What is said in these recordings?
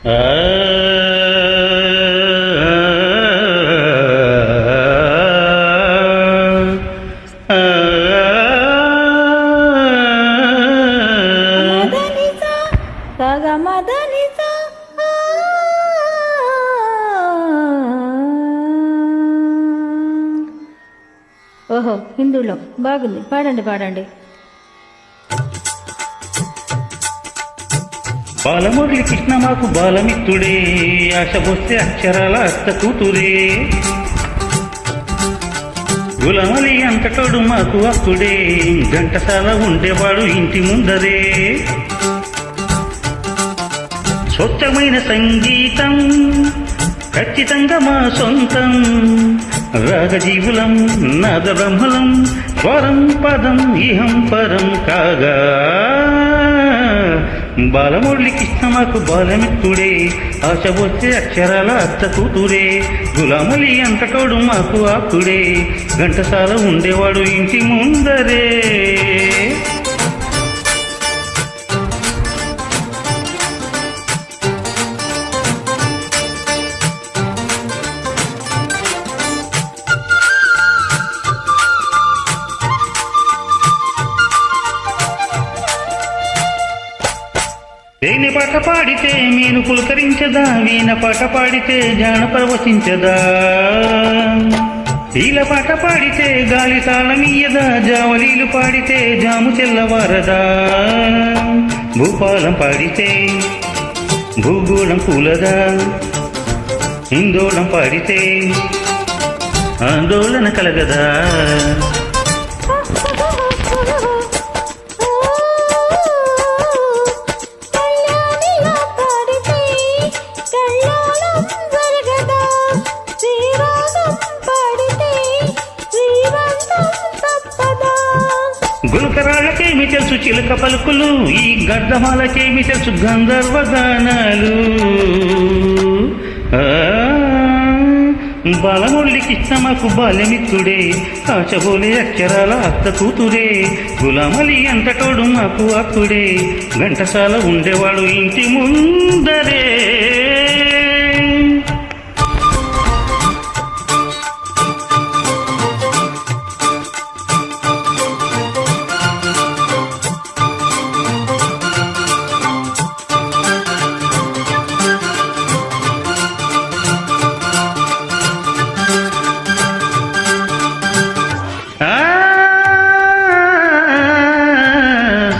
ఆ ఓహో, హిందూలో బాగుంది. పాడండి పాడండి. బాలమురళి కృష్ణ మాకు బాలమిత్రుడే, ఆశ వస్తే అక్షరాల అత్త కూతురే. గులమలి అంతటోడు మాకు అప్పుడే, ఘంటసాల ఉండేవాడు ఇంటి ముందరే. స్వచ్ఛమైన సంగీతం ఖచ్చితంగా మా సొంతం, రాగజీవులం నాద బ్రహ్మలం, స్వరం పదం ఇహం పరం కాగా. బాలమురళి కృష్ణ మాకు బాలమిత్రుడే, ఆశ వచ్చే అక్షరాల అత్త కూతురే. గులామలి అంతటోడు మాకు ఆకుడే, ఘంటసాల ఉండేవాడు ఇంటి ముందరే. తేనె పాట పాడితే మీను పులకరించదా, వీణ పాట పాడితే జాన పరవశించదా. ఈల పాట పాడితే గాలి తాళమీయదా, జావలీలు పాడితే జాము చెల్లవారదా. భూపాలం పాడితే భూగోళం కూలదా, హిందోళం పాడితే ఆందోళన కలగదా. గులకరాళ్ళకేమి తెలుసు చిలక పలుకులు, ఈ గడ్డమాలకేమి తెలుసు గంధర్వ గానాలు. బాలమురళి కృష్ణ మాకు బాల్యమిత్రుడే, ఆశబోలే అక్షరాల అత్త కూతురే. గులామలి అంతటోడు మాకు అప్పుడే, ఘంటసాల ఉండేవాడు ఇంటి ముందరే.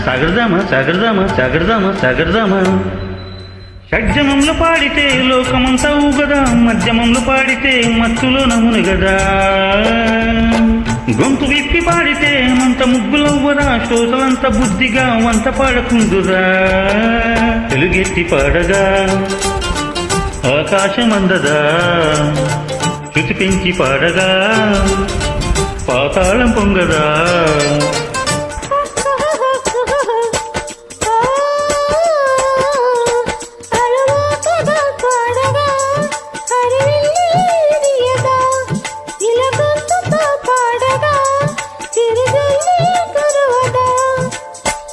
సగర్దమ సగర్దమ సగర్దమ సగర్దమ. షడ్జమంలో పాడితే లోకమంతా ఊగదా, మధ్యమంలో పాడితే మత్తులో నమునుగదా. గొంతు విప్పి పాడితే మంత ముగ్గులవ్వదా, శ్రోతలంత బుద్ధిగా వంత పాడకుందురా. తెలుగెత్తి పాడగా ఆకాశమందదా, శృతి పెంచి పాడగా పాతాళం పొంగదా.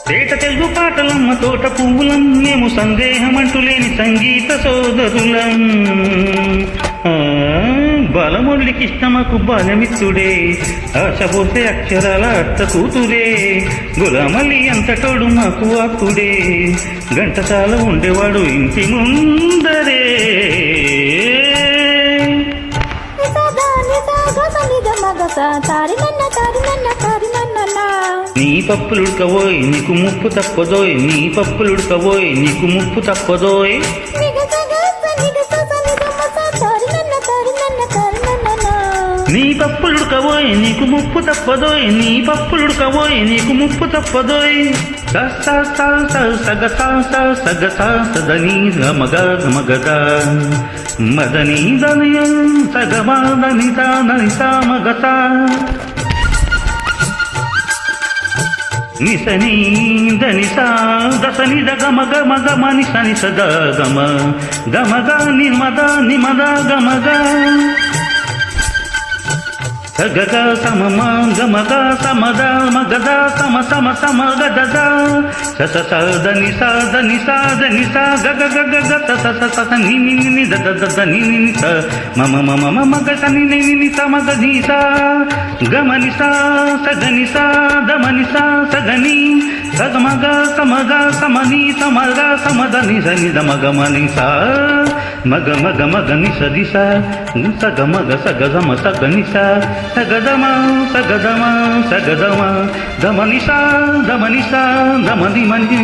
తేట తెలుగు పాటలమ్మ తోట పువ్వులం, మేము సందేహమంటూ లేని సంగీత సోదరులం. బాలమురళి కృష్ణ మాకు బాలమిత్రుడే, ఆశపోసే అక్షరాల అత్త కూతురే. గులామలి అంతటోడు మాకు అప్పుడే, ఘంటసాల ఉండేవాడు ఇంటి ముందరే. నీ పప్పులుడకవోయ్ నీకు ముప్పు తప్పదోయ్, నీ పప్పులుడకవోయ్ నీకు ముప్పు తప్పదోయ్. నీ పప్పులుడకవోయ్ నీకు ముప్పు తప్పదోయ్, నీ పప్పులుడకవోయ్ నీకు ముప్పు తప్పదోయ్. సగసా సదని గమగ గమగద మదని దనయ సగమాదని దానని మగత. నిసని దనిసా దసని దగమగ మగ మని సని సద గమ గమగ నిమద నిమద గమగ. గగ సమమ గమగ సమద మగద సమ సమ సమ గదద సస సదని సదని సదని స గగ గగ గ స స స ని ని ని ద ద ద ద ని ని ని స మమ మమ మమ గ స ని ని ని స మగ ని స గమని స సగని స దమని స సగని సగమగ సమగ సమని సమగ సమదని సని దమగమని స మగ మగ మగ ని స ది స సగ మగ సగ గమ సగని స సగదమ సగదమ సగదమ దమని స దమని స దమని మంది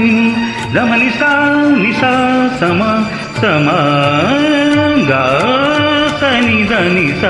దమని స ని స సమ సమ గా సని దని స